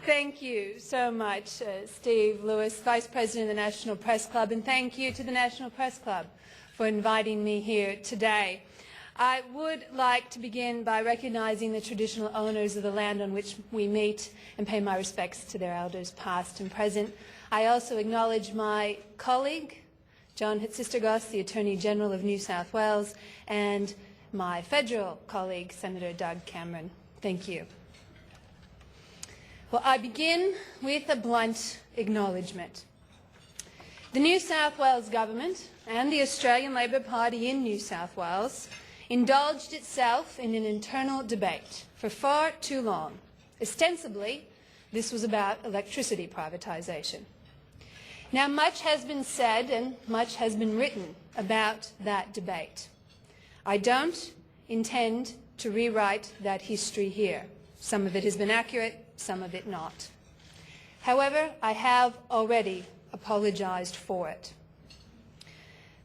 Thank you so much, Steve Lewis, Vice President of the National Press Club, and thank you to the National Press Club for inviting me here today. I would like to begin by recognizing the traditional owners of the land on which we meet and pay my respects to their elders past and present. I also acknowledge my colleague, John Hatzistergos, the Attorney General of New South Wales, and my federal colleague, Senator Doug Cameron. Thank you. Well, I begin with a blunt acknowledgement. The New South Wales Government and the Australian Labor Party in New South Wales indulged itself in an internal debate for far too long. Ostensibly, this was about electricity privatisation. Now, much has been said and much has been written about that debate. I don't intend to rewrite that history here. Some of it has been accurate, some of it not. However, I have already apologised for it.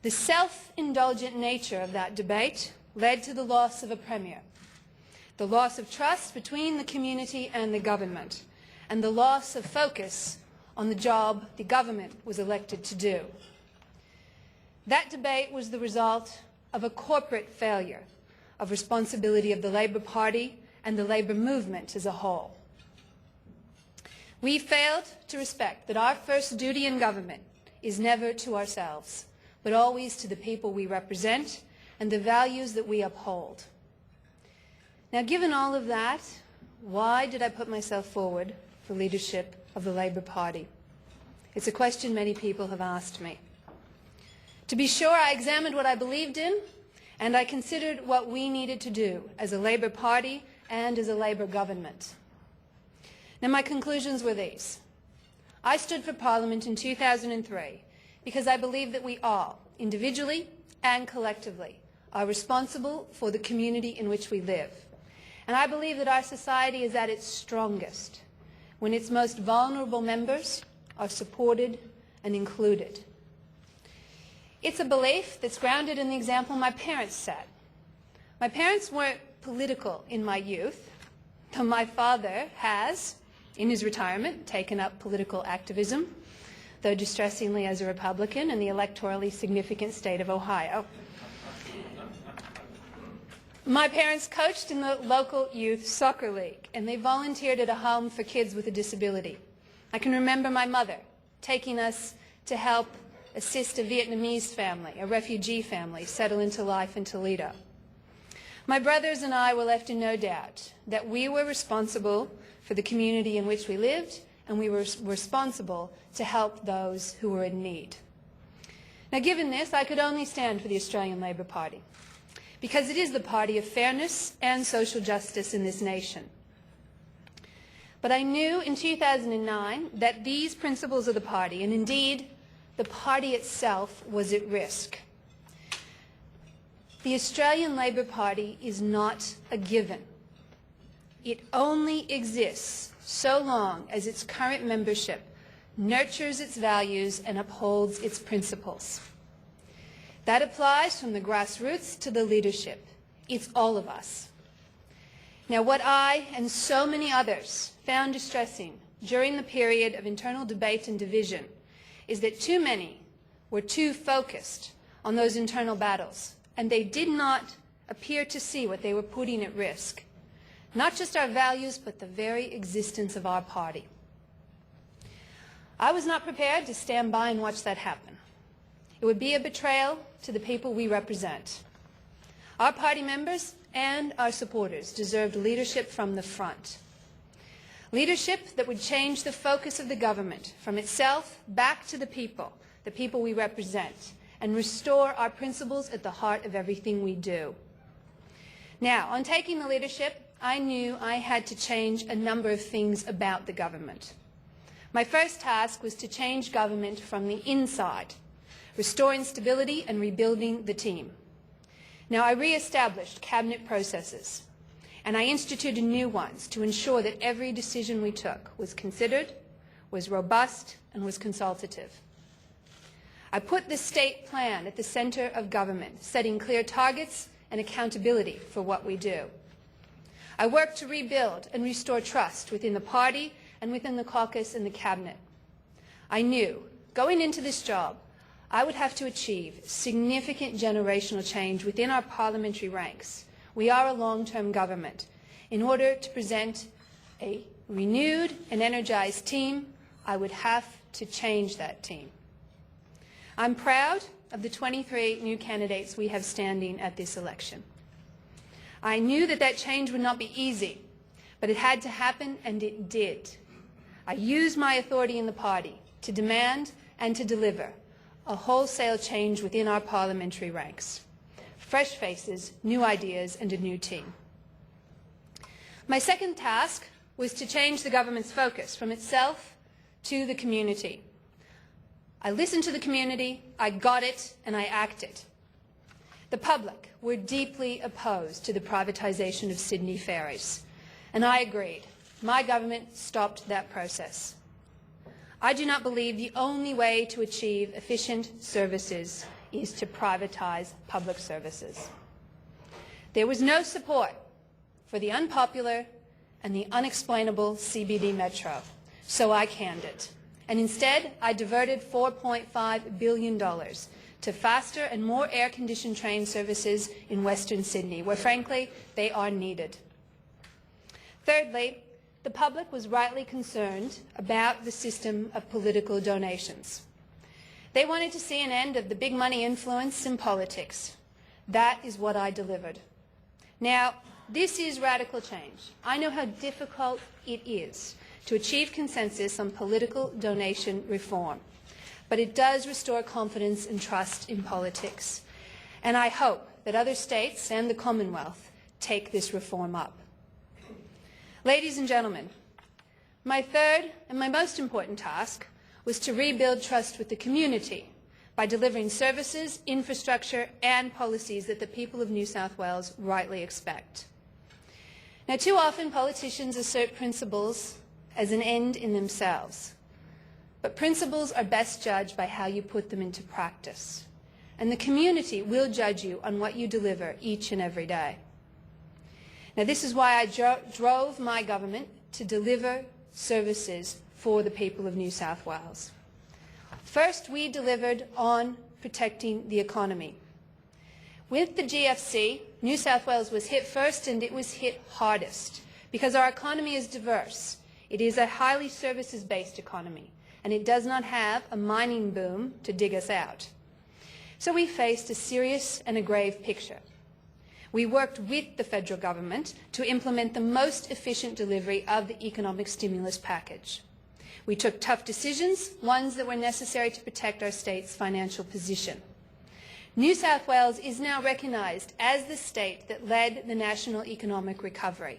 The self-indulgent nature of that debate led to the loss of a premier, the loss of trust between the community and the government, and the loss of focus on the job the government was elected to do. That debate was the result of a corporate failure of responsibility of the Labor Party and the labour movement as a whole. We failed to respect that our first duty in government is never to ourselves, but always to the people we represent and the values that we uphold. Now, given all of that, why did I put myself forward for leadership of the Labor Party? It's a question many people have asked me. To be sure, I examined what I believed in, and I considered what we needed to do as a Labor Party and as a Labor government. Now, my conclusions were these. I stood for Parliament in 2003 because I believe that we all, individually and collectively, are responsible for the community in which we live. And I believe that our society is at its strongest when its most vulnerable members are supported and included. It's a belief that's grounded in the example my parents set. My parents weren't political in my youth, though my father has, in his retirement, taken up political activism, though distressingly as a Republican in the electorally significant state of Ohio. My parents coached in the local youth soccer league, and they volunteered at a home for kids with a disability. I can remember my mother taking us to help assist a Vietnamese family, a refugee family, settle into life in Toledo. My brothers and I were left in no doubt that we were responsible for the community in which we lived, and we were responsible to help those who were in need. Now, given this, I could only stand for the Australian Labor Party, because it is the party of fairness and social justice in this nation. But I knew in 2009 that these principles of the party, and indeed the party itself, was at risk. The Australian Labor Party is not a given. It only exists so long as its current membership nurtures its values and upholds its principles. That applies from the grassroots to the leadership. It's all of us. Now, what I and so many others found distressing during the period of internal debate and division is that too many were too focused on those internal battles, and they did not appear to see what they were putting at risk. Not just our values, but the very existence of our party. I was not prepared to stand by and watch that happen. It would be a betrayal to the people we represent. Our party members and our supporters deserved leadership from the front. Leadership that would change the focus of the government from itself back to the people we represent, and restore our principles at the heart of everything we do. Now, on taking the leadership, I knew I had to change a number of things about the government. My first task was to change government from the inside, restoring stability and rebuilding the team. Now, I re-established cabinet processes, and I instituted new ones to ensure that every decision we took was considered, was robust, and was consultative. I put the state plan at the centre of government, setting clear targets and accountability for what we do. I worked to rebuild and restore trust within the party and within the caucus and the cabinet. I knew, going into this job, I would have to achieve significant generational change within our parliamentary ranks. We are a long-term government. In order to present a renewed and energized team, I would have to change that team. I'm proud of the 23 new candidates we have standing at this election. I knew that that change would not be easy, but it had to happen, and it did. I used my authority in the party to demand and to deliver a wholesale change within our parliamentary ranks. Fresh faces, new ideas, and a new team. My second task was to change the government's focus from itself to the community. I listened to the community, I got it, and I acted. The public were deeply opposed to the privatisation of Sydney ferries, and I agreed. My government stopped that process. I do not believe the only way to achieve efficient services is to privatise public services. There was no support for the unpopular and the unexplainable CBD Metro, so I canned it. And instead, I diverted $4.5 billion to faster and more air-conditioned train services in Western Sydney, where, frankly, they are needed. Thirdly, the public was rightly concerned about the system of political donations. They wanted to see an end of the big money influence in politics. That is what I delivered. Now, this is radical change. I know how difficult it is to achieve consensus on political donation reform, but it does restore confidence and trust in politics. And I hope that other states and the Commonwealth take this reform up. Ladies and gentlemen, my third and my most important task was to rebuild trust with the community by delivering services, infrastructure and policies that the people of New South Wales rightly expect. Now, too often politicians assert principles as an end in themselves, but principles are best judged by how you put them into practice, and the community will judge you on what you deliver each and every day. Now, this is why I drove my government to deliver services for the people of New South Wales. First, we delivered on protecting the economy. With the GFC, New South Wales was hit first, and it was hit hardest because our economy is diverse. It is a highly services-based economy, and it does not have a mining boom to dig us out. So we faced a serious and a grave picture. We worked with the federal government to implement the most efficient delivery of the economic stimulus package. We took tough decisions, ones that were necessary to protect our state's financial position. New South Wales is now recognised as the state that led the national economic recovery.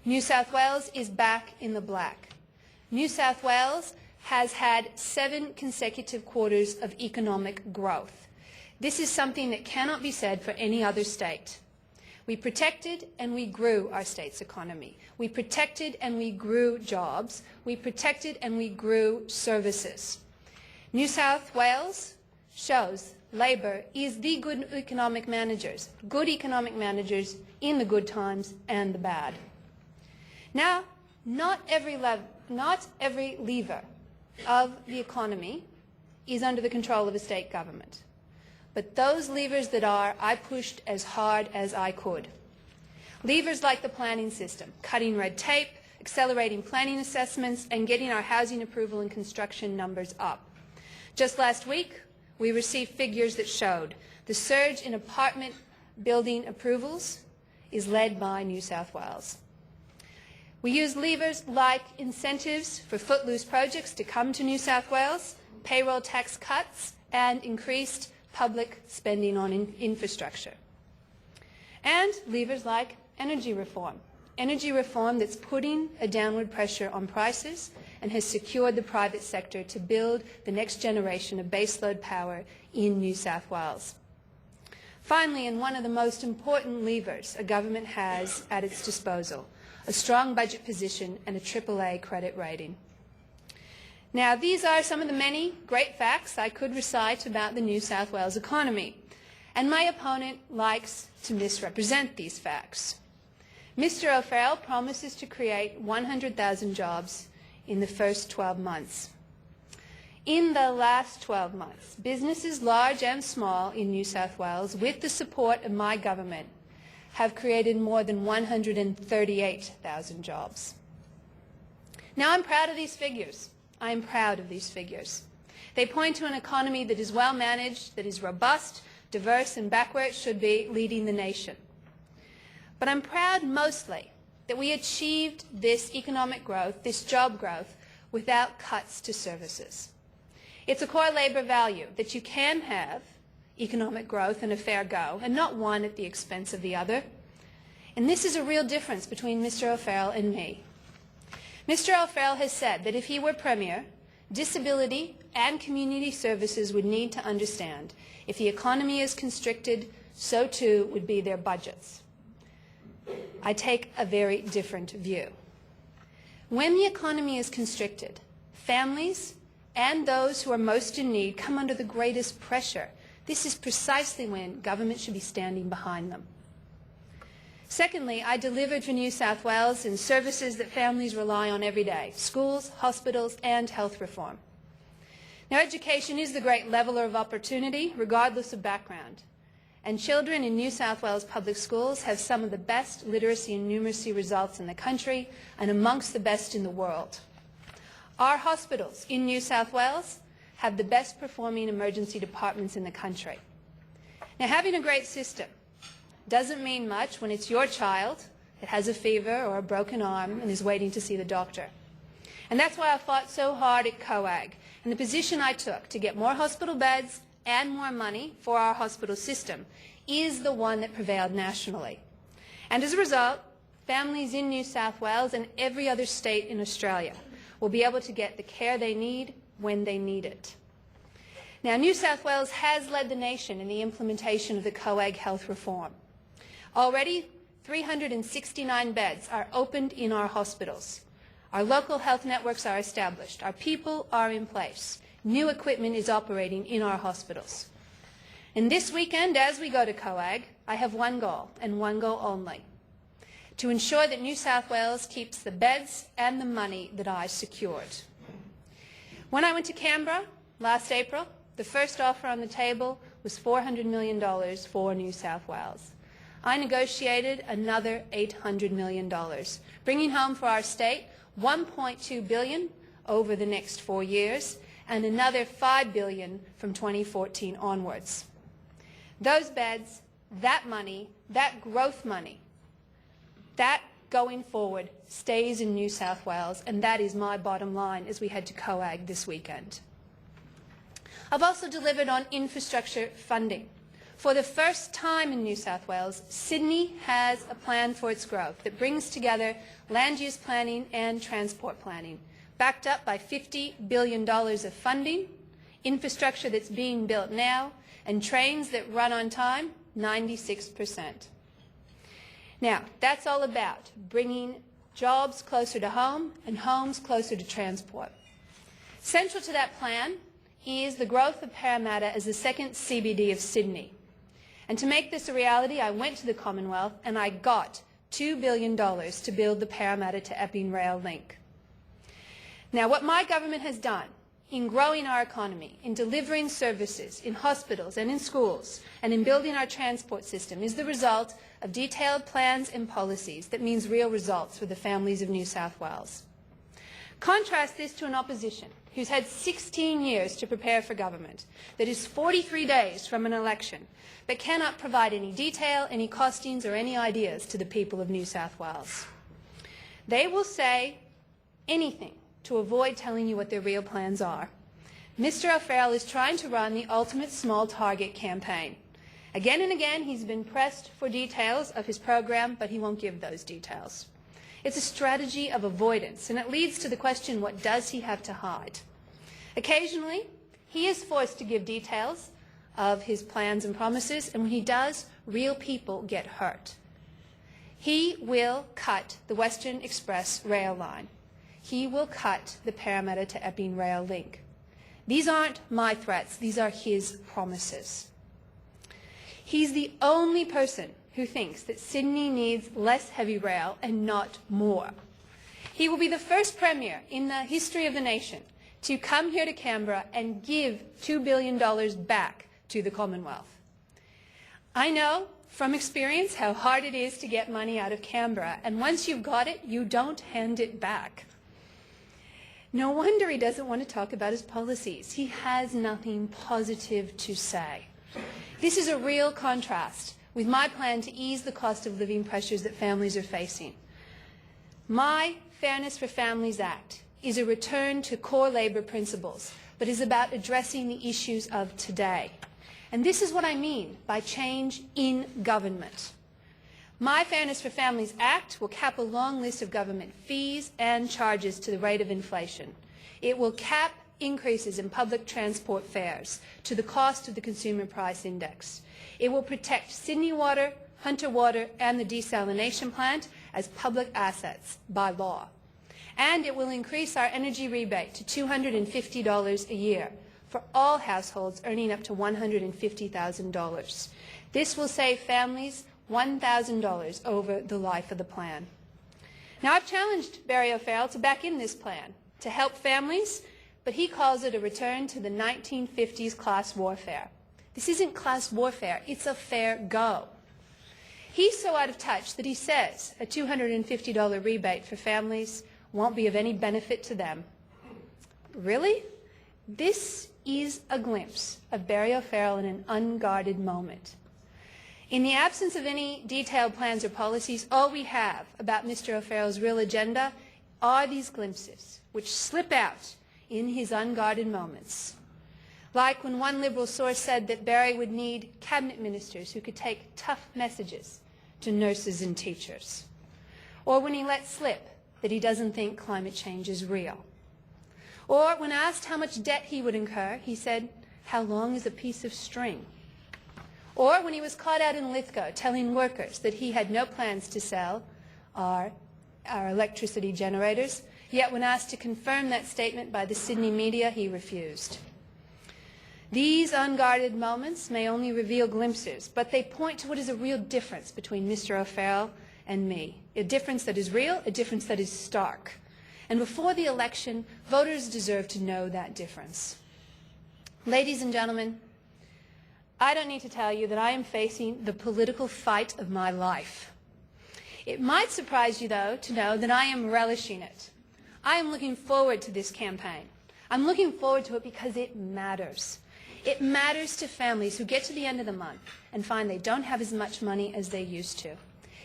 New South Wales is back in the black. New South Wales has had 7 consecutive quarters of economic growth. This is something that cannot be said for any other state. We protected and we grew our state's economy. We protected and we grew jobs. We protected and we grew services. New South Wales shows Labor is the good economic managers in the good times and the bad. Now, not every lever of the economy is under the control of a state government. But those levers that are, I pushed as hard as I could. Levers like the planning system, cutting red tape, accelerating planning assessments, and getting our housing approval and construction numbers up. Just last week, we received figures that showed the surge in apartment building approvals is led by New South Wales. We use levers like incentives for footloose projects to come to New South Wales, payroll tax cuts, and increased public spending on infrastructure. And levers like energy reform that's putting a downward pressure on prices and has secured the private sector to build the next generation of baseload power in New South Wales. Finally, and one of the most important levers a government has at its disposal, a strong budget position and a AAA credit rating. Now, these are some of the many great facts I could recite about the New South Wales economy, and my opponent likes to misrepresent these facts. Mr. O'Farrell promises to create 100,000 jobs in the first 12 months. In the last 12 months, businesses large and small in New South Wales, with the support of my government, have created more than 138,000 jobs. Now, I'm proud of these figures. I'm proud of these figures. They point to an economy that is well managed, that is robust, diverse, and back where it should be, leading the nation. But I'm proud mostly that we achieved this economic growth, this job growth, without cuts to services. It's a core labour value that you can have economic growth and a fair go, and not one at the expense of the other. And this is a real difference between Mr. O'Farrell and me. Mr. O'Farrell has said that if he were Premier, disability and community services would need to understand if the economy is constricted, so too would be their budgets. I take a very different view. When the economy is constricted, families and those who are most in need come under the greatest pressure. This is precisely when government should be standing behind them. Secondly, I delivered for New South Wales in services that families rely on every day: schools, hospitals, and health reform. Now, education is the great leveller of opportunity, regardless of background. And children in New South Wales public schools have some of the best literacy and numeracy results in the country and amongst the best in the world. Our hospitals in New South Wales have the best performing emergency departments in the country. Now, having a great system doesn't mean much when it's your child that has a fever or a broken arm and is waiting to see the doctor. And that's why I fought so hard at COAG, and the position I took to get more hospital beds and more money for our hospital system is the one that prevailed nationally. And as a result, families in New South Wales and every other state in Australia will be able to get the care they need when they need it. Now, New South Wales has led the nation in the implementation of the COAG health reform. Already, 369 beds are opened in our hospitals. Our local health networks are established. Our people are in place. New equipment is operating in our hospitals. And this weekend, as we go to COAG, I have one goal, and one goal only: to ensure that New South Wales keeps the beds and the money that I secured. When I went to Canberra last April, the first offer on the table was $400 million for New South Wales. I negotiated another $800 million, bringing home for our state $1.2 billion over the next 4 years and another $5 billion from 2014 onwards. Those beds, that money, that growth money, that going forward stays in New South Wales, and that is my bottom line as we head to COAG this weekend. I've also delivered on infrastructure funding. For the first time in New South Wales, Sydney has a plan for its growth that brings together land use planning and transport planning, backed up by $50 billion of funding, infrastructure that's being built now, and trains that run on time, 96%. Now, that's all about bringing jobs closer to home and homes closer to transport. Central to that plan is the growth of Parramatta as the second CBD of Sydney. And to make this a reality, I went to the Commonwealth and I got $2 billion to build the Parramatta to Epping rail link. Now, what my government has done in growing our economy, in delivering services in hospitals and in schools, and in building our transport system is the result of detailed plans and policies that means real results for the families of New South Wales. Contrast this to an opposition who's had 16 years to prepare for government, that is 43 days from an election, but cannot provide any detail, any costings, or any ideas to the people of New South Wales. They will say anything to avoid telling you what their real plans are. Mr. O'Farrell is trying to run the ultimate small target campaign. Again and again, he's been pressed for details of his program, but he won't give those details. It's a strategy of avoidance, and it leads to the question, what does he have to hide? Occasionally, he is forced to give details of his plans and promises, and when he does, real people get hurt. He will cut the Western Express rail line. He will cut the Parramatta to Epping rail link. These aren't my threats, these are his promises. He's the only person who thinks that Sydney needs less heavy rail and not more. He will be the first Premier in the history of the nation to come here to Canberra and give $2 billion back to the Commonwealth. I know from experience how hard it is to get money out of Canberra, and once you've got it, you don't hand it back. No wonder he doesn't want to talk about his policies. He has nothing positive to say. This is a real contrast with my plan to ease the cost of living pressures that families are facing. My Fairness for Families Act is a return to core labour principles, but is about addressing the issues of today. And this is what I mean by change in government. My Fairness for Families Act will cap a long list of government fees and charges to the rate of inflation. It will cap increases in public transport fares to the cost of the Consumer Price Index. It will protect Sydney Water, Hunter Water and the desalination plant as public assets by law. And it will increase our energy rebate to $250 a year for all households earning up to $150,000. This will save families $1,000 over the life of the plan. Now, I've challenged Barry O'Farrell to back in this plan to help families, but he calls it a return to the 1950s class warfare. This isn't class warfare, it's a fair go. He's so out of touch that he says a $250 rebate for families won't be of any benefit to them. Really? This is a glimpse of Barry O'Farrell in an unguarded moment. In the absence of any detailed plans or policies, all we have about Mr. O'Farrell's real agenda are these glimpses, which slip out in his unguarded moments. Like when one Liberal source said that Barry would need cabinet ministers who could take tough messages to nurses and teachers. Or when he let slip that he doesn't think climate change is real. Or when asked how much debt he would incur, he said, "How long is a piece of string?" Or when he was caught out in Lithgow telling workers that he had no plans to sell our electricity generators, yet when asked to confirm that statement by the Sydney media, he refused. These unguarded moments may only reveal glimpses, but they point to what is a real difference between Mr. O'Farrell and me. A difference that is real, a difference that is stark. And before the election, voters deserve to know that difference. Ladies and gentlemen, I don't need to tell you that I am facing the political fight of my life. It might surprise you, though, to know that I am relishing it. I am looking forward to this campaign. I'm looking forward to it because it matters. It matters to families who get to the end of the month and find they don't have as much money as they used to.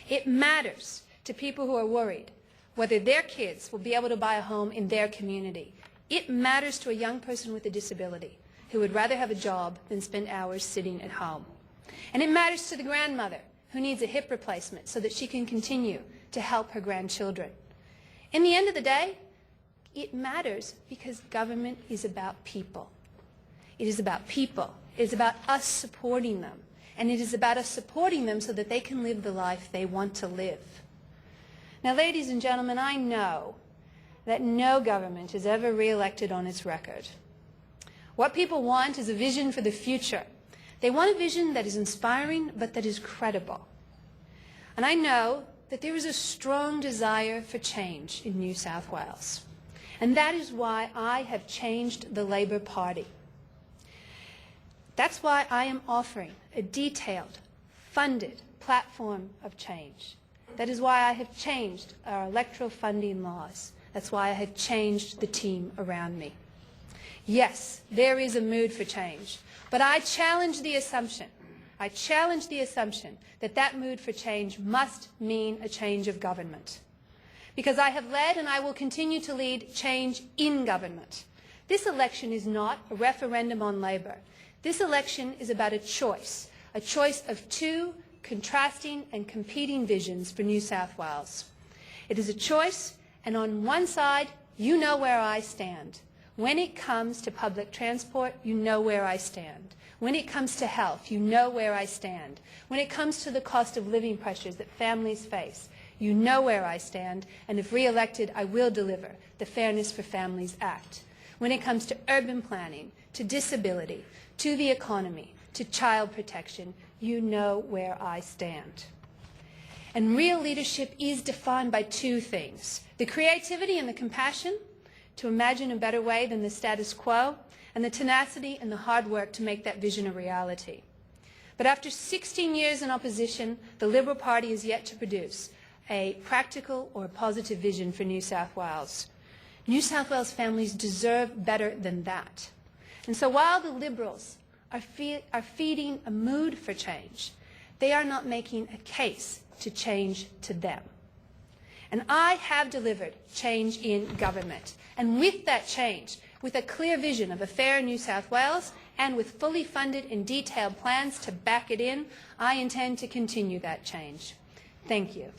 It matters to people who are worried whether their kids will be able to buy a home in their community. It matters to a young person with a disability who would rather have a job than spend hours sitting at home. And it matters to the grandmother who needs a hip replacement so that she can continue to help her grandchildren. In the end of the day, it matters because government is about people. It is about people. It is about us supporting them. And it is about us supporting them so that they can live the life they want to live. Now, ladies and gentlemen, I know that no government is ever re-elected on its record. What people want is a vision for the future. They want a vision that is inspiring but that is credible. And I know that there is a strong desire for change in New South Wales. And that is why I have changed the Labor Party. That's why I am offering a detailed, funded platform of change. That is why I have changed our electoral funding laws. That's why I have changed the team around me. Yes, there is a mood for change, but I challenge the assumption that that mood for change must mean a change of government. Because I have led and I will continue to lead change in government. This election is not a referendum on Labor. This election is about a choice of two contrasting and competing visions for New South Wales. It is a choice, and on one side, you know where I stand. When it comes to public transport, you know where I stand. When it comes to health, you know where I stand. When it comes to the cost of living pressures that families face, you know where I stand, and if re-elected, I will deliver the Fairness for Families Act. When it comes to urban planning, to disability, to the economy, to child protection, you know where I stand. And real leadership is defined by two things: the creativity and the compassion to imagine a better way than the status quo, and the tenacity and the hard work to make that vision a reality. But after 16 years in opposition, the Liberal Party is yet to produce a practical or positive vision for New South Wales. New South Wales families deserve better than that. And so while the Liberals are feeding a mood for change, they are not making a case to change to them. And I have delivered change in government. And with that change, with a clear vision of a fairer New South Wales, and with fully funded and detailed plans to back it in, I intend to continue that change. Thank you.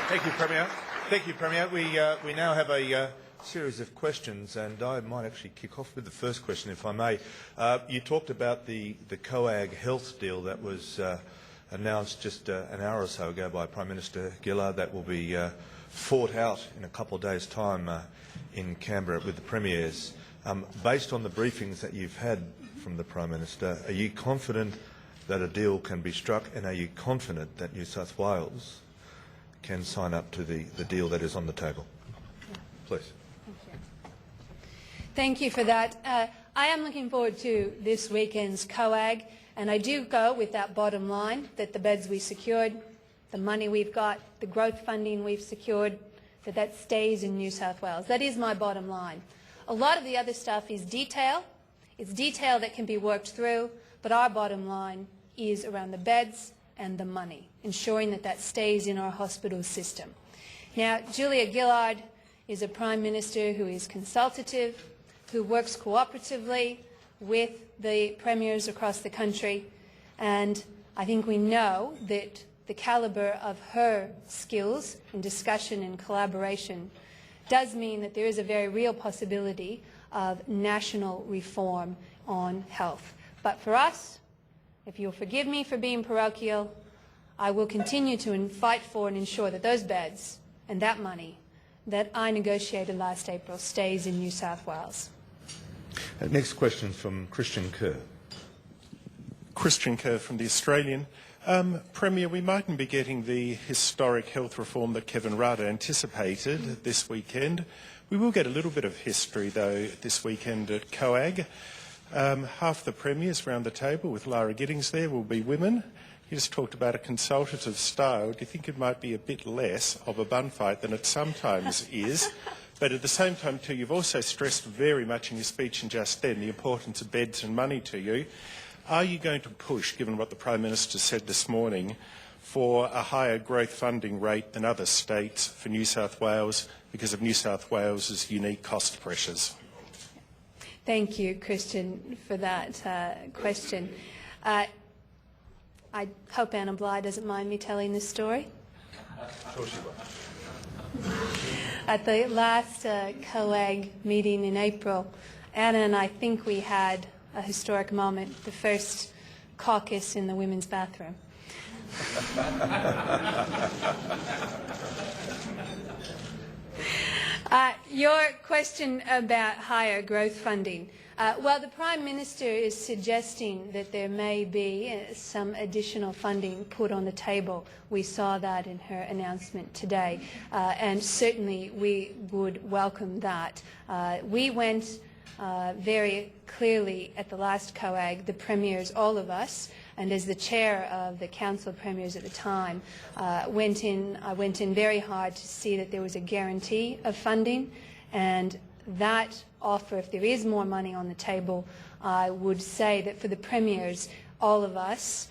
Thank you, Premier. Thank you, Premier. We now have a series of questions, and I might actually kick off with the first question, if I may. You talked about the COAG health deal that was announced just an hour or so ago by Prime Minister Gillard, that will be fought out in a couple of days' time in Canberra with the Premiers. Based on the briefings that you've had from the Prime Minister, are you confident that a deal can be struck, and are you confident that New South Wales can sign up to the deal that is on the table? Please. Thank you for that. I am looking forward to this weekend's COAG, and I do go with that bottom line that the beds we secured, the money we've got, the growth funding we've secured, that stays in New South Wales. That is my bottom line. A lot of the other stuff is detail. It's detail that can be worked through, but our bottom line is around the beds and the money, ensuring that stays in our hospital system. Now, Julia Gillard is a Prime Minister who is consultative, who works cooperatively with the premiers across the country, and I think we know that the calibre of her skills in discussion and collaboration does mean that there is a very real possibility of national reform on health. But for us, if you'll forgive me for being parochial, I will continue to fight for and ensure that those beds and that money that I negotiated last April stays in New South Wales. Next question from Christian Kerr. Christian Kerr from The Australian. Premier, we mightn't be getting the historic health reform that Kevin Rudd anticipated this weekend. We will get a little bit of history, though, this weekend at COAG. Half the premiers around the table, with Lara Giddings there, will be women. You just talked about a consultative style. Do you think it might be a bit less of a bun fight than it sometimes is? But at the same time, too, you've also stressed very much in your speech and just then the importance of beds and money to you. Are you going to push, given what the Prime Minister said this morning, for a higher growth funding rate than other states for New South Wales because of New South Wales's unique cost pressures? Thank you, Christian, for that question. I hope Anna Bligh doesn't mind me telling this story. Sure she will. At the last COAG meeting in April, Anna and I think we had a historic moment, the first caucus in the women's bathroom. Your question about higher growth funding. Well, the Prime Minister is suggesting that there may be some additional funding put on the table. We saw that in her announcement today, and certainly we would welcome that. We went very clearly at the last COAG, the Premiers, all of us, and as the chair of the Council of Premiers at the time, I went in very hard to see that there was a guarantee of funding, and that offer, if there is more money on the table, I would say that for the Premiers, all of us,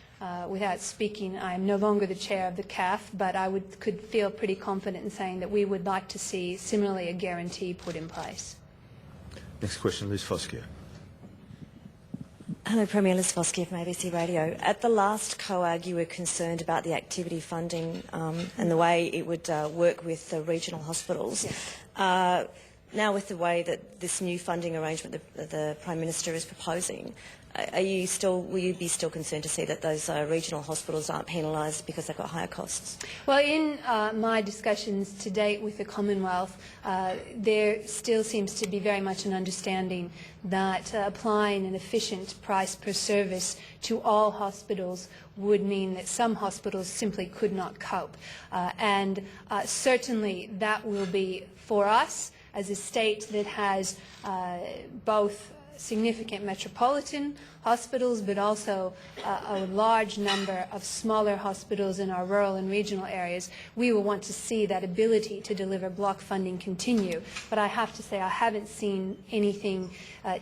without speaking, I am no longer the chair of the CAF, but I could feel pretty confident in saying that we would like to see similarly a guarantee put in place. Next question, Liz Foskier. Hello, Premier. Liz Foskier from ABC Radio. At the last COAG, you were concerned about the activity funding and the way it would work with the regional hospitals. Yes. Now with the way that this new funding arrangement the Prime Minister is proposing, will you be still concerned to see that those regional hospitals aren't penalised because they've got higher costs? Well, in my discussions to date with the Commonwealth, there still seems to be very much an understanding that applying an efficient price per service to all hospitals would mean that some hospitals simply could not cope. Certainly that will be, for us, as a state that has both significant metropolitan hospitals, but also a large number of smaller hospitals in our rural and regional areas, we will want to see that ability to deliver block funding continue. But I have to say I haven't seen anything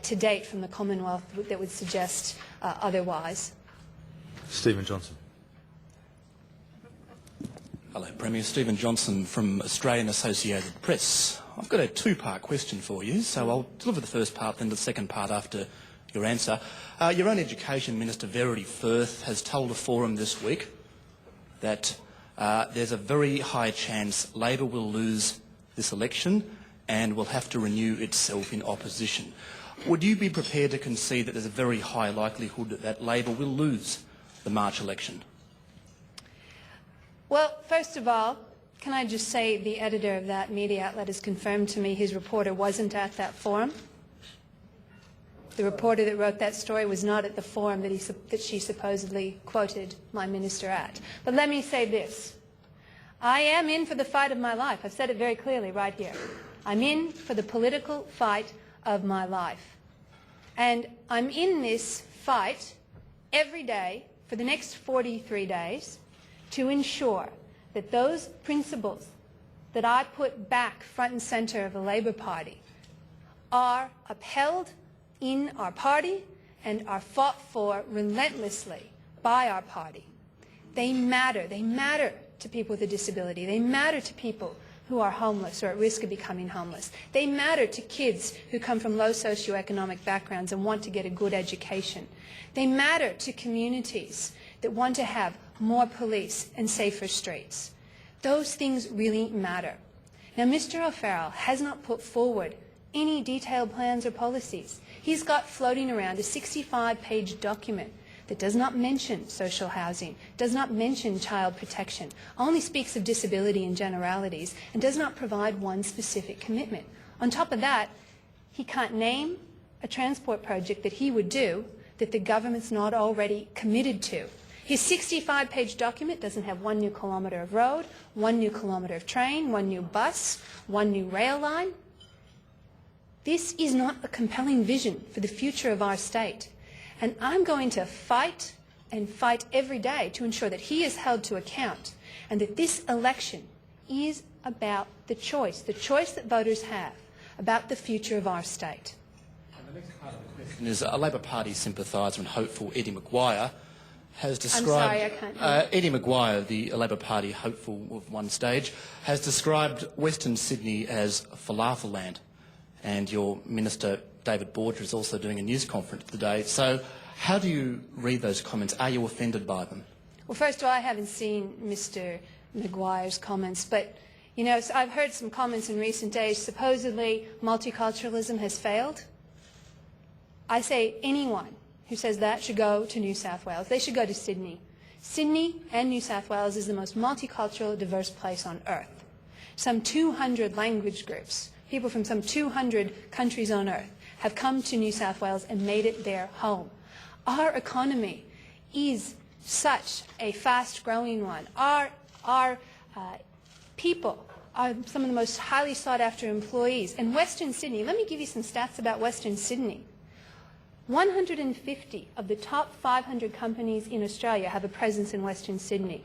to date from the Commonwealth that would suggest otherwise. Stephen Johnson. Hello, Premier. Stephen Johnson from Australian Associated Press. I've got a two-part question for you, so I'll deliver the first part, then the second part after your answer. Your own Education Minister, Verity Firth, has told a forum this week that there's a very high chance Labor will lose this election and will have to renew itself in opposition. Would you be prepared to concede that there's a very high likelihood that Labor will lose the March election? Well, first of all, can I just say the editor of that media outlet has confirmed to me his reporter wasn't at that forum. The reporter that wrote that story was not at the forum that she supposedly quoted my minister at. But let me say this. I am in for the fight of my life. I've said it very clearly right here. I'm in for the political fight of my life. And I'm in this fight every day for the next 43 days to ensure that those principles that I put back front and centre of the Labor Party are upheld in our party and are fought for relentlessly by our party. They matter. They matter to people with a disability. They matter to people who are homeless or at risk of becoming homeless. They matter to kids who come from low socioeconomic backgrounds and want to get a good education. They matter to communities that want to have more police and safer streets. Those things really matter. Now, Mr. O'Farrell has not put forward any detailed plans or policies. He's got floating around a 65-page document that does not mention social housing, does not mention child protection, only speaks of disability in generalities, and does not provide one specific commitment. On top of that, he can't name a transport project that he would do that the government's not already committed to. His 65-page document doesn't have 1 new kilometre of road, 1 new kilometre of train, 1 new bus, 1 new rail line. This is not a compelling vision for the future of our state. And I'm going to fight and fight every day to ensure that he is held to account and that this election is about the choice that voters have about the future of our state. And the next part of the question is a Labor Party sympathiser and hopeful Eddie Maguire has described... I'm sorry, I can't hear. Eddie Maguire, the Labor Party hopeful of one stage, has described Western Sydney as falafel land. And your Minister, David Borger, is also doing a news conference today. So how do you read those comments? Are you offended by them? Well, first of all, I haven't seen Mr. Maguire's comments, but, you know, I've heard some comments in recent days. Supposedly, multiculturalism has failed. I say anyone who says that should go to New South Wales. They should go to Sydney. Sydney and New South Wales is the most multicultural, diverse place on earth. Some 200 language groups, people from some 200 countries on earth, have come to New South Wales and made it their home. Our economy is such a fast-growing one. Our people are some of the most highly sought-after employees. And Western Sydney, let me give you some stats about Western Sydney. 150 of the top 500 companies in Australia have a presence in Western Sydney.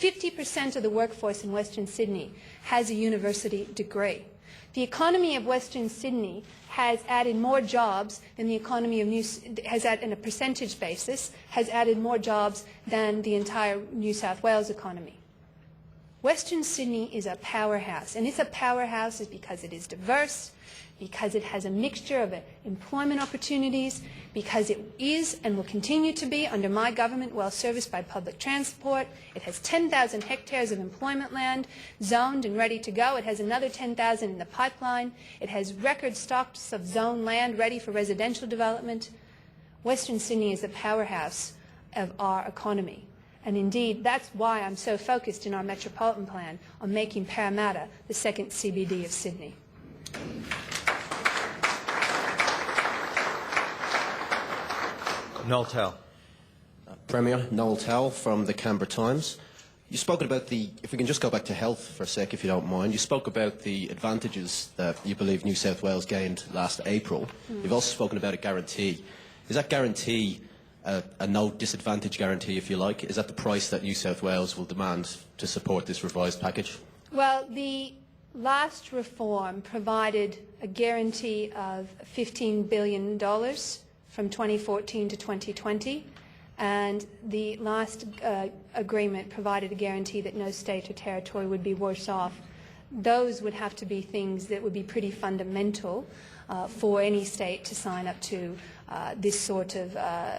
50% of the workforce in Western Sydney has a university degree. The economy of Western Sydney has added more jobs than the economy of in a percentage basis, has added more jobs than the entire New South Wales economy. Western Sydney is a powerhouse, and it's a powerhouse because it is diverse, because it has a mixture of employment opportunities, because it is and will continue to be, under my government, well serviced by public transport. It has 10,000 hectares of employment land zoned and ready to go. It has another 10,000 in the pipeline. It has record stocks of zoned land ready for residential development. Western Sydney is the powerhouse of our economy. And indeed, that's why I'm so focused in our metropolitan plan on making Parramatta the second CBD of Sydney. Noel Towell. Premier, Noel Towell from the Canberra Times. You spoke about if we can just go back to health for a sec, if you don't mind. You spoke about the advantages that you believe New South Wales gained last April. You've also spoken about a guarantee. Is that guarantee a no disadvantage guarantee, if you like? Is that the price that New South Wales will demand to support this revised package? Well, the last reform provided a guarantee of $15 billion from 2014 to 2020, and the last agreement provided a guarantee that no state or territory would be worse off. Those would have to be things that would be pretty fundamental for any state to sign up to this sort of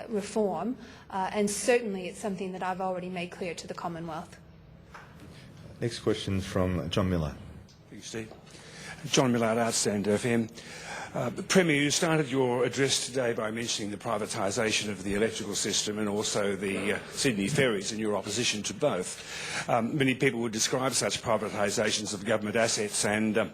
reform, and certainly it's something that I've already made clear to the Commonwealth. Next question from John Miller. Thank you, Steve. John Millard, Outstand FM. Premier, you started your address today by mentioning the privatisation of the electrical system and also the Sydney ferries and your opposition to both. Many people would describe such privatisations of government assets and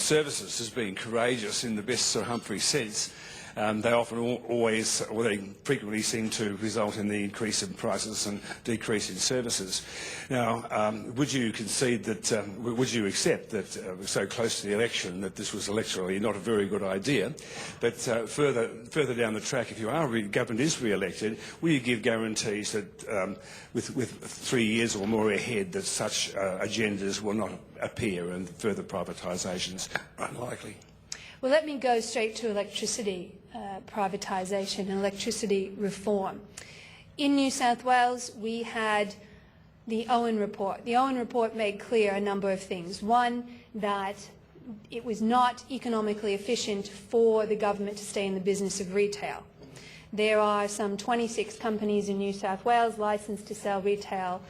services as being courageous in the best Sir Humphrey sense. They often they frequently seem to result in the increase in prices and decrease in services. Now, would you concede that, would you accept that we're so close to the election that this was electorally not a very good idea, but further down the track, if government is re-elected, will you give guarantees that with 3 years or more ahead that such agendas will not appear and further privatisations are unlikely? Well, let me go straight to electricity privatisation and electricity reform. In New South Wales, we had the Owen report. The Owen report made clear a number of things. One, that it was not economically efficient for the government to stay in the business of retail. There are some 26 companies in New South Wales licensed to sell retail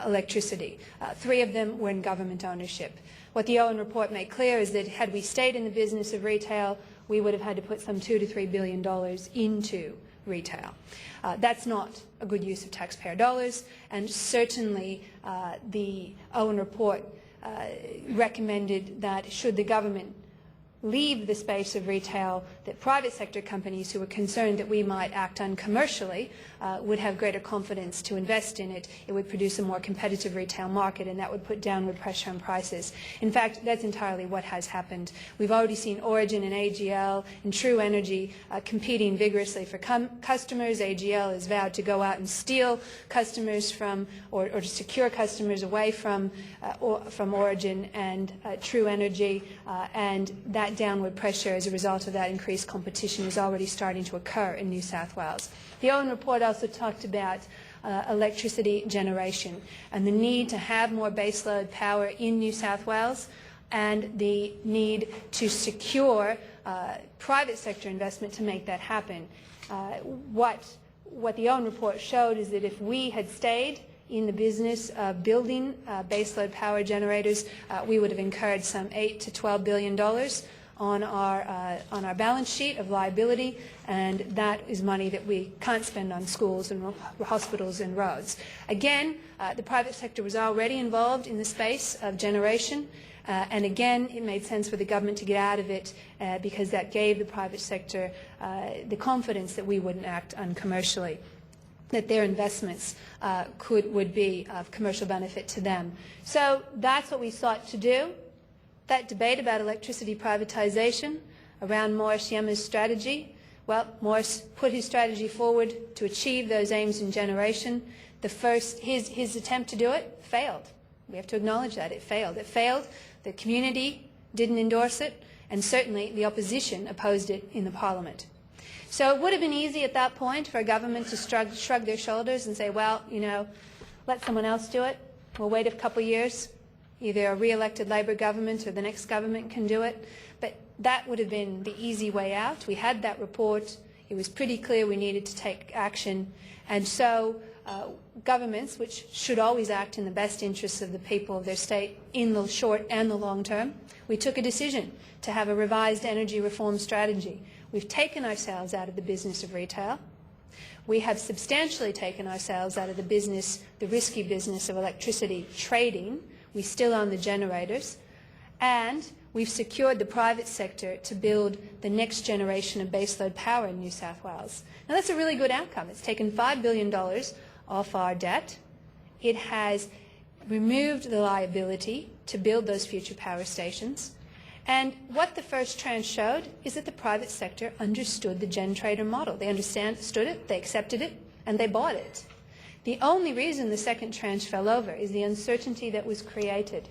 electricity. 3 of them were in government ownership. What the Owen report made clear is that had we stayed in the business of retail, we would have had to put some $2 to $3 billion into retail. That's not a good use of taxpayer dollars, and certainly the Owen report recommended that should the government leave the space of retail, that private sector companies who were concerned that we might act uncommercially would have greater confidence to invest in it. It would produce a more competitive retail market, and that would put downward pressure on prices. In fact, that's entirely what has happened. We've already seen Origin and AGL and True Energy competing vigorously for customers. AGL has vowed to go out and steal customers from, or to secure customers away from Origin and True Energy, and that downward pressure as a result of that increased competition is already starting to occur in New South Wales. The Owen report also talked about electricity generation and the need to have more baseload power in New South Wales, and the need to secure private sector investment to make that happen. What the Owen report showed is that if we had stayed in the business of building baseload power generators, we would have incurred some $8 to $12 billion on our balance sheet of liability, and that is money that we can't spend on schools and hospitals and roads. Again, the private sector was already involved in the space of generation, and again, it made sense for the government to get out of it because that gave the private sector the confidence that we wouldn't act uncommercially, that their investments would be of commercial benefit to them. So that's what we sought to do. That debate about electricity privatisation around Morris Yema's strategy, well, Morris put his strategy forward to achieve those aims in generation. His attempt to do it failed. We have to acknowledge that. It failed. It failed. The community didn't endorse it, and certainly the opposition opposed it in the Parliament. So it would have been easy at that point for a government to shrug their shoulders and say, well, let someone else do it. We'll wait a couple of years. Either a re-elected Labor government or the next government can do it. But that would have been the easy way out. We had that report It was pretty clear we needed to take action, and so governments, which should always act in the best interests of the people of their state in the short and the long term, we took a decision to have a revised energy reform strategy. We've taken ourselves out of the business of retail. We have substantially taken ourselves out of the risky business of electricity trading. We still own the generators. And we've secured the private sector to build the next generation of baseload power in New South Wales. Now, that's a really good outcome. It's taken $5 billion off our debt. It has removed the liability to build those future power stations. And what the first tranche showed is that the private sector understood the GenTrader model. They understood it, they accepted it, and they bought it. The only reason the second tranche fell over is the uncertainty that was created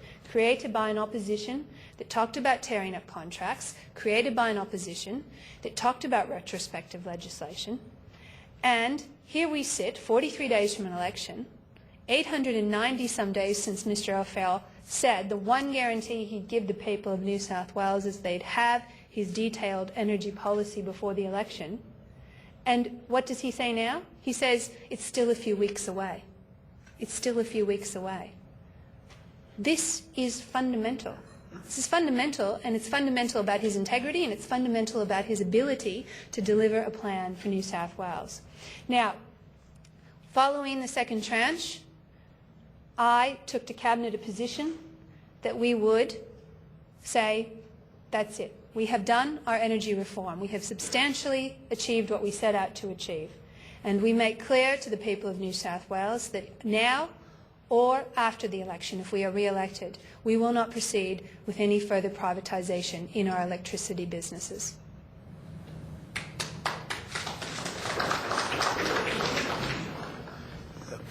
by an opposition that talked about tearing up contracts, created by an opposition that talked about retrospective legislation. And here we sit, 43 days from an election, 890-some days since Mr. O'Farrell said the one guarantee he'd give the people of New South Wales is they'd have his detailed energy policy before the election. And what does he say now? He says it's still a few weeks away. It's still a few weeks away. This is fundamental. This is fundamental, and it's fundamental about his integrity, and it's fundamental about his ability to deliver a plan for New South Wales. Now, following the second tranche, I took to Cabinet a position that we would say, that's it. We have done our energy reform. We have substantially achieved what we set out to achieve. And we make clear to the people of New South Wales that now or after the election, if we are re-elected, we will not proceed with any further privatisation in our electricity businesses.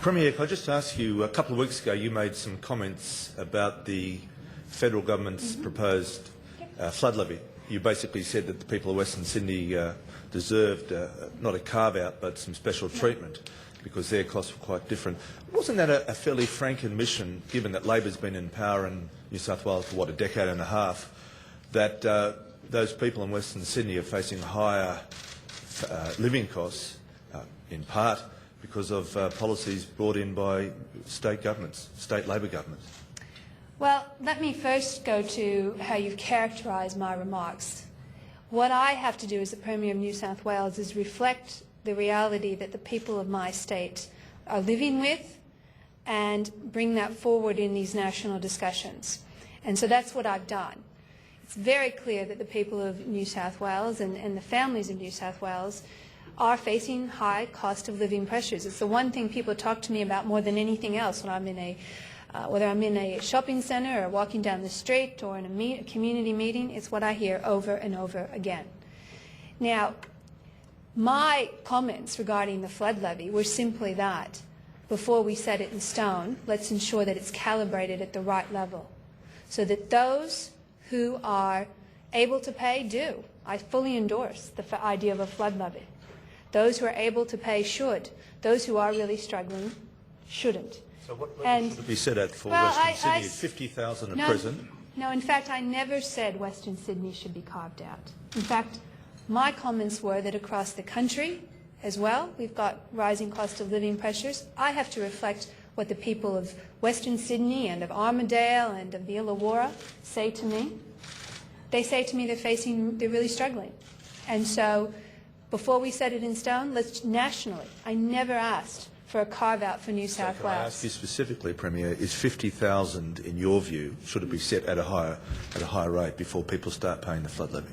Premier, can I just ask you, a couple of weeks ago you made some comments about the federal government's proposed flood levy. You basically said that the people of Western Sydney deserved not a carve-out but some special treatment because their costs were quite different. Wasn't that a fairly frank admission, given that Labor's been in power in New South Wales for, what, a decade and a half, that those people in Western Sydney are facing higher living costs, in part because of policies brought in by state governments, state Labor governments? Well, let me first go to how you've characterised my remarks. What I have to do as the Premier of New South Wales is reflect the reality that the people of my state are living with and bring that forward in these national discussions. And so that's what I've done. It's very clear that the people of New South Wales and the families of New South Wales are facing high cost of living pressures. It's the one thing people talk to me about more than anything else when I'm in a whether I'm in a shopping centre or walking down the street or in a community meeting. It's what I hear over and over again. Now, my comments regarding the flood levy were simply that. Before we set it in stone, let's ensure that it's calibrated at the right level so that those who are able to pay do. I fully endorse the idea of a flood levy. Those who are able to pay should. Those who are really struggling shouldn't. So what level should it be set at for Western Sydney? 50,000 at present? No, in fact, I never said Western Sydney should be carved out. In fact, my comments were that across the country as well, we've got rising cost of living pressures. I have to reflect what the people of Western Sydney and of Armidale and of the Illawarra say to me. They say to me they're really struggling. And so before we set it in stone, let's nationally, I never asked for a carve-out for New South Wales. I ask you specifically, Premier, is 50,000, in your view, should it be set at a higher rate before people start paying the flood levy?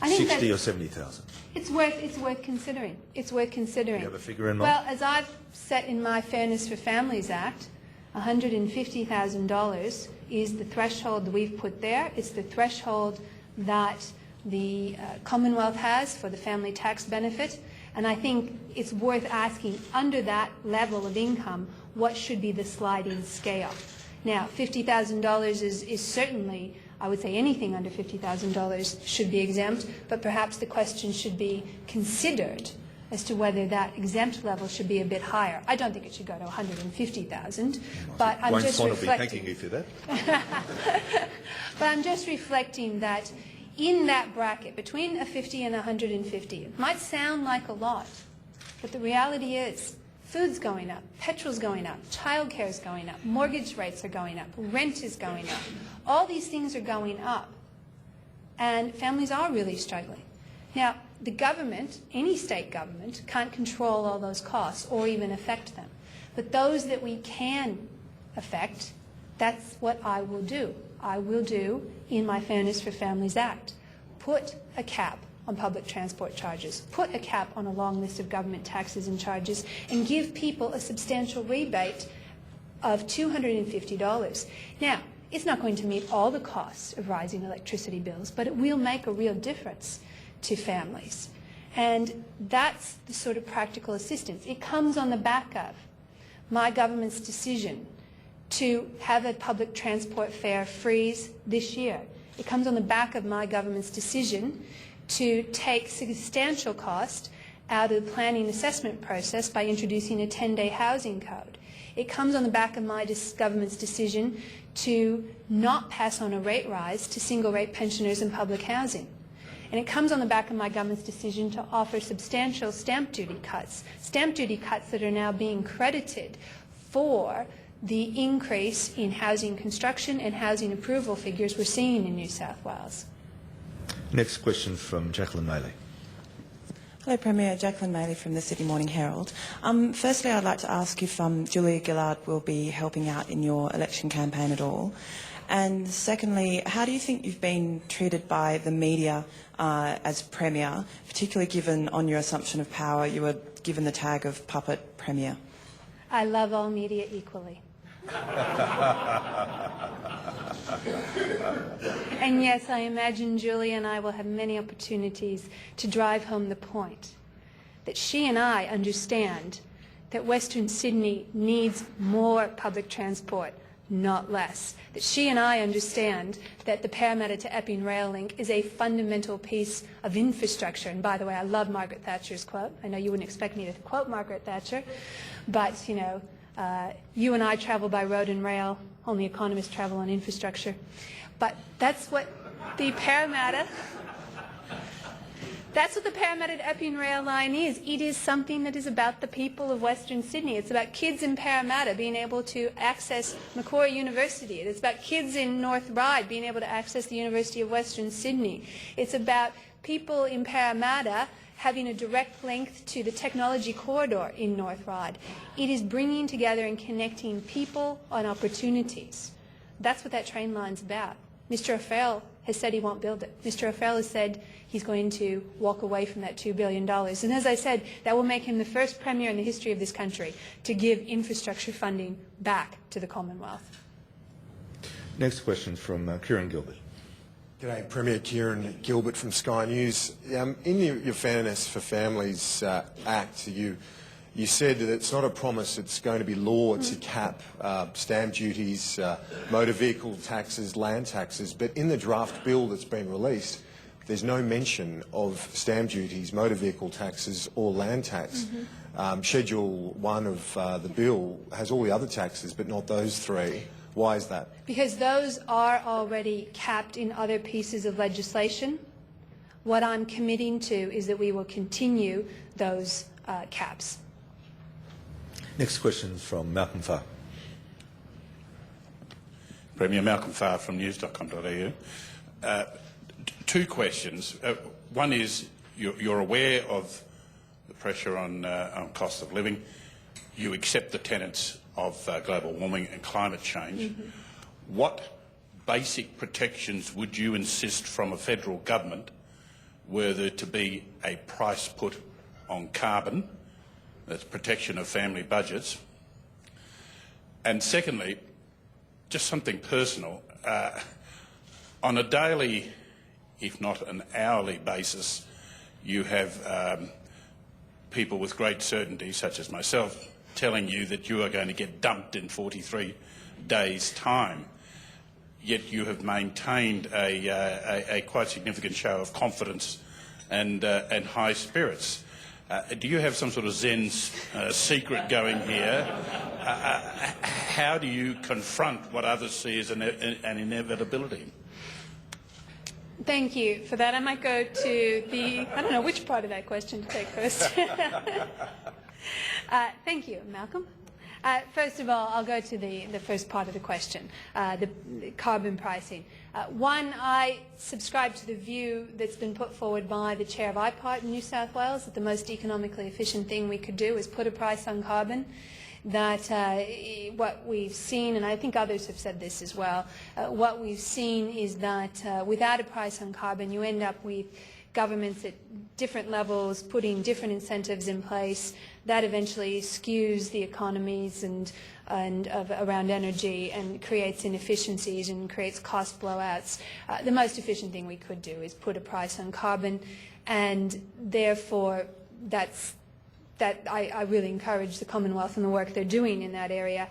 60 or 70,000? It's worth considering. It's worth considering. Do you have a figure in mind? Well, as I've set in my Fairness for Families Act, $150,000 is the threshold that we've put there. It's the threshold that the Commonwealth has for the family tax benefit. And I think it's worth asking, under that level of income, what should be the sliding scale? Now, $50,000 is certainly, I would say anything under $50,000 should be exempt, but perhaps the question should be considered as to whether that exempt level should be a bit higher. I don't think it should go to $150,000, but I'm just reflecting. Wayne Swan will be thanking you for that. But I'm just reflecting that in that bracket, between a 50 and 150, it might sound like a lot, but the reality is food's going up, petrol's going up, childcare is going up, mortgage rates are going up, rent is going up. All these things are going up, and families are really struggling. Now, the government, any state government, can't control all those costs or even affect them. But those that we can affect, that's what I will do. I will do in my Fairness for Families Act. Put a cap on public transport charges, put a cap on a long list of government taxes and charges, and give people a substantial rebate of $250. Now, it's not going to meet all the costs of rising electricity bills, but it will make a real difference to families. And that's the sort of practical assistance. It comes on the back of my government's decision to have a public transport fare freeze this year. It comes on the back of my government's decision to take substantial cost out of the planning assessment process by introducing a 10-day housing code. It comes on the back of my government's decision to not pass on a rate rise to single-rate pensioners in public housing. And it comes on the back of my government's decision to offer substantial stamp duty cuts that are now being credited for the increase in housing construction and housing approval figures we're seeing in New South Wales. Next question from Jacqueline Maley. Hello, Premier. Jacqueline Maley from the Sydney Morning Herald. Firstly, I'd like to ask if Julia Gillard will be helping out in your election campaign at all. And secondly, how do you think you've been treated by the media as Premier, particularly given on your assumption of power you were given the tag of puppet Premier? I love all media equally. And yes, I imagine Julia and I will have many opportunities to drive home the point that she and I understand that Western Sydney needs more public transport, not less. That she and I understand that the Parramatta to Epping rail link is a fundamental piece of infrastructure. And by the way, I love Margaret Thatcher's quote. I know you wouldn't expect me to quote Margaret Thatcher, but you know, you and I travel by road and rail. Only economists travel on infrastructure. But that's what the Parramatta to Epping rail line is. It is something that is about the people of Western Sydney. It's about kids in Parramatta being able to access Macquarie University. It's about kids in North Ryde being able to access the University of Western Sydney. It's about people in Parramatta having a direct link to the technology corridor in North Ryde. It is bringing together and connecting people on opportunities. That's what that train line's about. Mr. O'Farrell has said he won't build it. Mr. O'Farrell has said he's going to walk away from that $2 billion. And as I said, that will make him the first Premier in the history of this country to give infrastructure funding back to the Commonwealth. Next question from Kieran Gilbert. G'day, Premier Kieran Gilbert from Sky News. In your Fairness for Families Act, you said that it's not a promise, it's going to be law to cap stamp duties, motor vehicle taxes, land taxes, but in the draft bill that's been released, there's no mention of stamp duties, motor vehicle taxes or land tax. Schedule 1 of the bill has all the other taxes but not those three. Why is that? Because those are already capped in other pieces of legislation. What I'm committing to is that we will continue those caps. Next question from Malcolm Farr. Premier Malcolm Farr from news.com.au. Two questions. One is you're aware of the pressure on cost of living. You accept the tenets of global warming and climate change. What basic protections would you insist from a federal government were there to be a price put on carbon, that's protection of family budgets? And secondly, just something personal, on a daily, if not an hourly basis, you have people with great certainty, such as myself, telling you that you are going to get dumped in 43 days' time, yet you have maintained a quite significant show of confidence and high spirits. Do you have some sort of Zen secret going here? How do you confront what others see as an inevitability? Thank you for that. I might go to the, I don't know which part of that question to take first. Thank you, Malcolm. First of all, I'll go to the first part of the question, the carbon pricing. One, I subscribe to the view that's been put forward by the chair of IPART in New South Wales that the most economically efficient thing we could do is put a price on carbon. That what we've seen, and I think others have said this as well, what we've seen is that without a price on carbon, you end up with governments at different levels putting different incentives in place. That eventually skews the economies and around energy and creates inefficiencies and creates cost blowouts. The most efficient thing we could do is put a price on carbon, and therefore I really encourage the Commonwealth and the work they're doing in that area.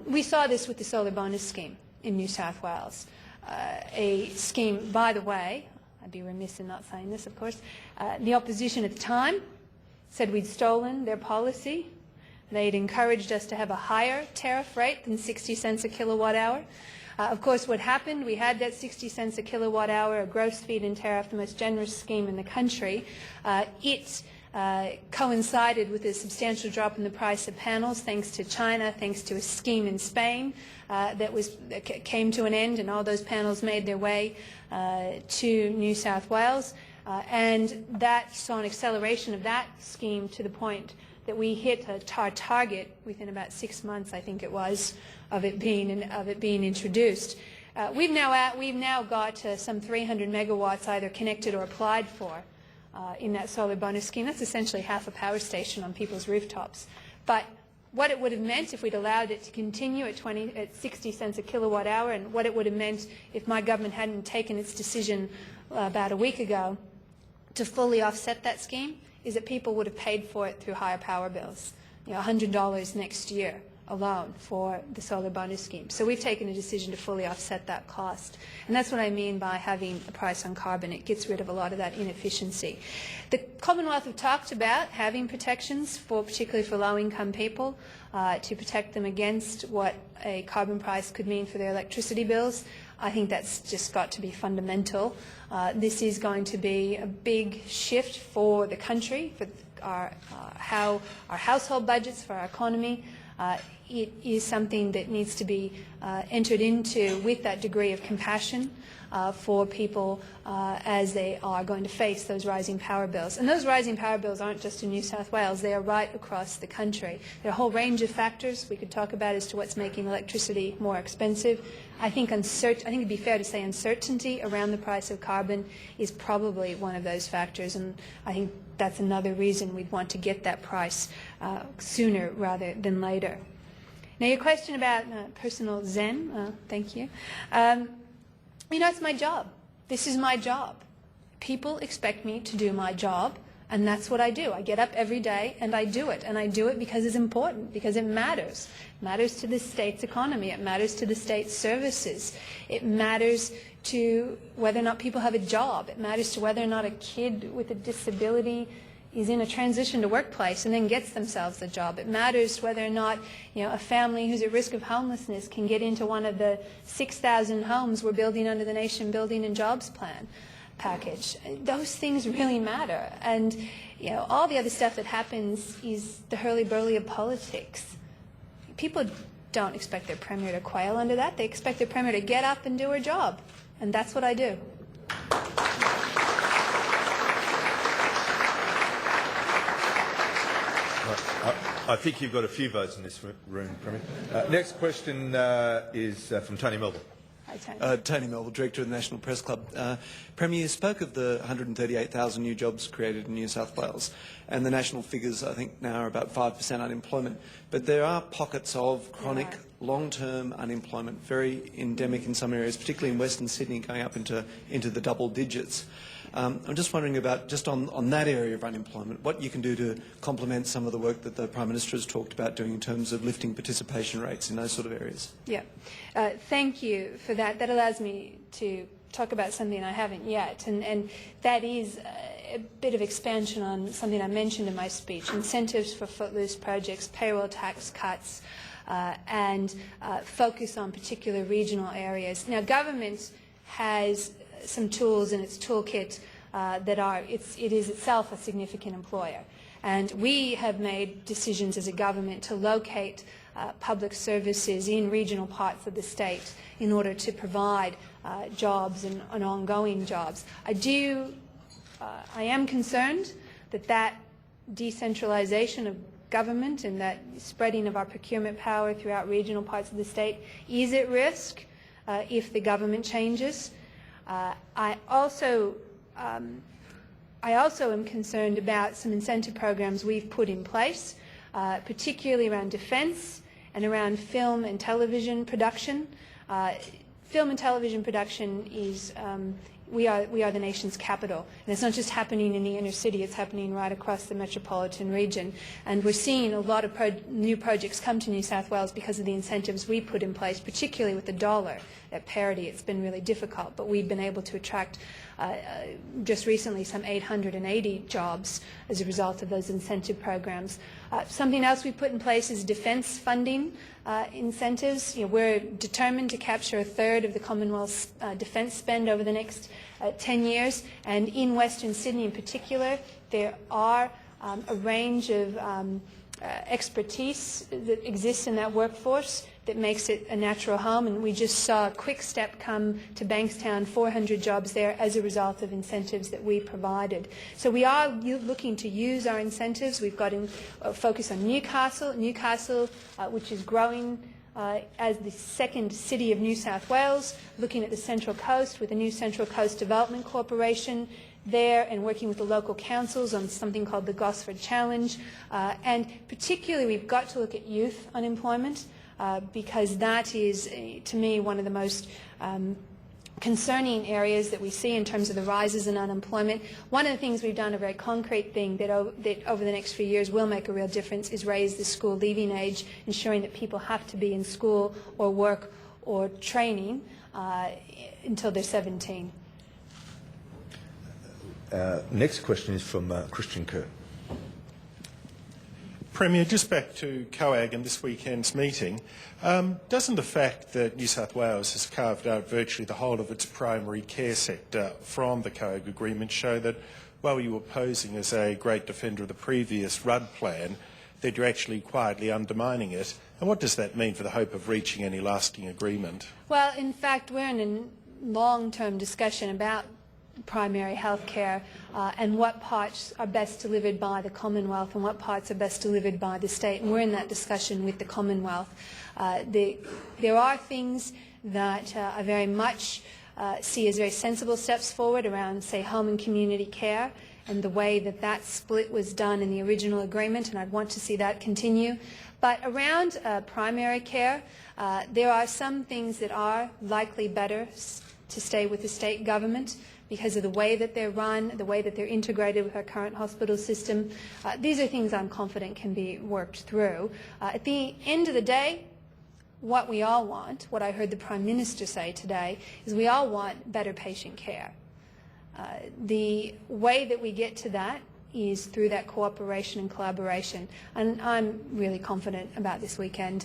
We saw this with the solar bonus scheme in New South Wales, a scheme, by the way, I'd be remiss in not saying this, of course, the opposition at the time said we'd stolen their policy. They'd encouraged us to have a higher tariff rate than 60 cents a kilowatt hour. Of course, what happened, we had that 60 cents a kilowatt hour, a gross feed-in tariff, the most generous scheme in the country. It coincided with a substantial drop in the price of panels thanks to China, thanks to a scheme in Spain that came to an end, and all those panels made their way to New South Wales. And that saw an acceleration of that scheme to the point that we hit our target within about 6 months, I think it was, of it being introduced. We've now got some 300 megawatts either connected or applied for in that solar bonus scheme. That's essentially half a power station on people's rooftops. But what it would have meant if we'd allowed it to continue at 60 cents a kilowatt hour, and what it would have meant if my government hadn't taken its decision about a week ago to fully offset that scheme, is that people would have paid for it through higher power bills, $100 next year alone for the solar bonus scheme. So we've taken a decision to fully offset that cost. And that's what I mean by having a price on carbon. It gets rid of a lot of that inefficiency. The Commonwealth have talked about having protections, particularly for low-income people, to protect them against what a carbon price could mean for their electricity bills. I think that's just got to be fundamental. This is going to be a big shift for the country, for our household budgets, for our economy. It is something that needs to be entered into with that degree of compassion for people as they are going to face those rising power bills. And those rising power bills aren't just in New South Wales, they are right across the country. There are a whole range of factors we could talk about as to what's making electricity more expensive. I think it'd be fair to say uncertainty around the price of carbon is probably one of those factors, and I think that's another reason we'd want to get that price sooner rather than later. Now, your question about personal zen, thank you. It's my job. This is my job. People expect me to do my job, and that's what I do. I get up every day and I do it, and I do it because it's important, because it matters. It matters to the state's economy. It matters to the state's services. It matters to whether or not people have a job. It matters to whether or not a kid with a disability is in a transition to workplace and then gets themselves a job. It matters whether or not a family who's at risk of homelessness can get into one of the 6,000 homes we're building under the Nation Building and Jobs Plan package. Those things really matter. And all the other stuff that happens is the hurly-burly of politics. People don't expect their Premier to quail under that. They expect their Premier to get up and do her job. And that's what I do. I think you've got a few votes in this room, Premier. Next question is from Tony Melville. Hi, Tony. Tony Melville, Director of the National Press Club. Premier, you spoke of the 138,000 new jobs created in New South Wales, and the national figures, I think, now are about 5% unemployment. But there are pockets of chronic, long-term unemployment, very endemic in some areas, particularly in Western Sydney, going up into the double digits. I'm just wondering about, just on that area of unemployment, what you can do to complement some of the work that the Prime Minister has talked about doing in terms of lifting participation rates in those sort of areas. Yeah. Thank you for that. That allows me to talk about something I haven't yet, and that is a bit of expansion on something I mentioned in my speech, incentives for footloose projects, payroll tax cuts, and focus on particular regional areas. Now, government has some tools in its toolkit it is itself a significant employer. And we have made decisions as a government to locate public services in regional parts of the state in order to provide jobs and ongoing jobs. I am concerned that decentralisation of government and that spreading of our procurement power throughout regional parts of the state is at risk if the government changes. I also am concerned about some incentive programs we've put in place, particularly around defence and around film and television production. Film and television production is we are the nation's capital, and it's not just happening in the inner city, it's happening right across the metropolitan region, and we're seeing a lot of new projects come to New South Wales because of the incentives we put in place, particularly with the dollar at parity. It's been really difficult, but we've been able to attract just recently some 880 jobs as a result of those incentive programs. Something else we put in place is defence funding incentives. We're determined to capture a third of the Commonwealth's defence spend over the next 10 years, and in Western Sydney in particular there are a range of expertise that exists in that workforce that makes it a natural home, and we just saw a quick step come to Bankstown, 400 jobs there as a result of incentives that we provided. So we are looking to use our incentives. We've got a focus on Newcastle, which is growing as the second city of New South Wales, looking at the Central Coast with the new Central Coast Development Corporation there and working with the local councils on something called the Gosford Challenge. And particularly we've got to look at youth unemployment because that is, to me, one of the most concerning areas that we see in terms of the rises in unemployment. One of the things we've done, a very concrete thing that over the next few years will make a real difference, is raise the school leaving age, ensuring that people have to be in school or work or training until they're 17. Next question is from Christian Kerr. Premier, just back to COAG and this weekend's meeting, doesn't the fact that New South Wales has carved out virtually the whole of its primary care sector from the COAG agreement show that while you were posing as a great defender of the previous Rudd plan, that you're actually quietly undermining it? And what does that mean for the hope of reaching any lasting agreement? Well, in fact, we're in a long-term discussion about primary health care and what parts are best delivered by the Commonwealth and what parts are best delivered by the state, and we're in that discussion with the Commonwealth. There are things that I very much see as very sensible steps forward around, say, home and community care and the way that that split was done in the original agreement, and I'd want to see that continue. But around primary care, there are some things that are likely better to stay with the state government because of the way that they're run, the way that they're integrated with our current hospital system. These are things I'm confident can be worked through. At the end of the day, what we all want, what I heard the Prime Minister say today, is we all want better patient care. The way that we get to that is through that cooperation and collaboration, and I'm really confident about this weekend.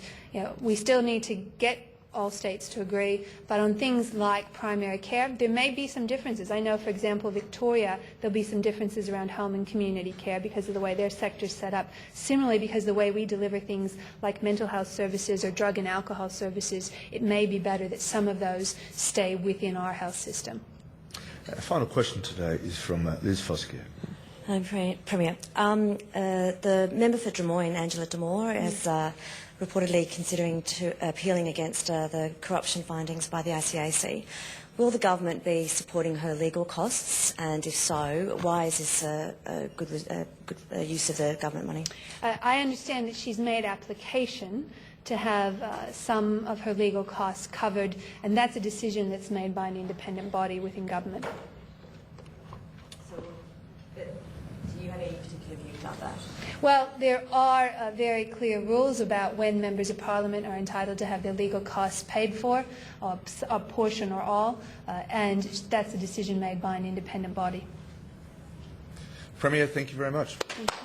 We still need to get all states to agree, but on things like primary care, there may be some differences. I know, for example, Victoria, there'll be some differences around home and community care because of the way their sector's set up. Similarly, because the way we deliver things like mental health services or drug and alcohol services, it may be better that some of those stay within our health system. Final question today is from Liz Foskier. Premier, the member for Drummoyne, Angela Damore, is reportedly considering appealing against the corruption findings by the ICAC. Will the government be supporting her legal costs? And if so, why is this a good use of the government money? I understand that she's made application to have some of her legal costs covered, and that's a decision that's made by an independent body within government. So, do you have any particular view about that? Well, there are very clear rules about when members of parliament are entitled to have their legal costs paid for, a portion or all, and that's a decision made by an independent body. Premier, thank you very much. Thank you.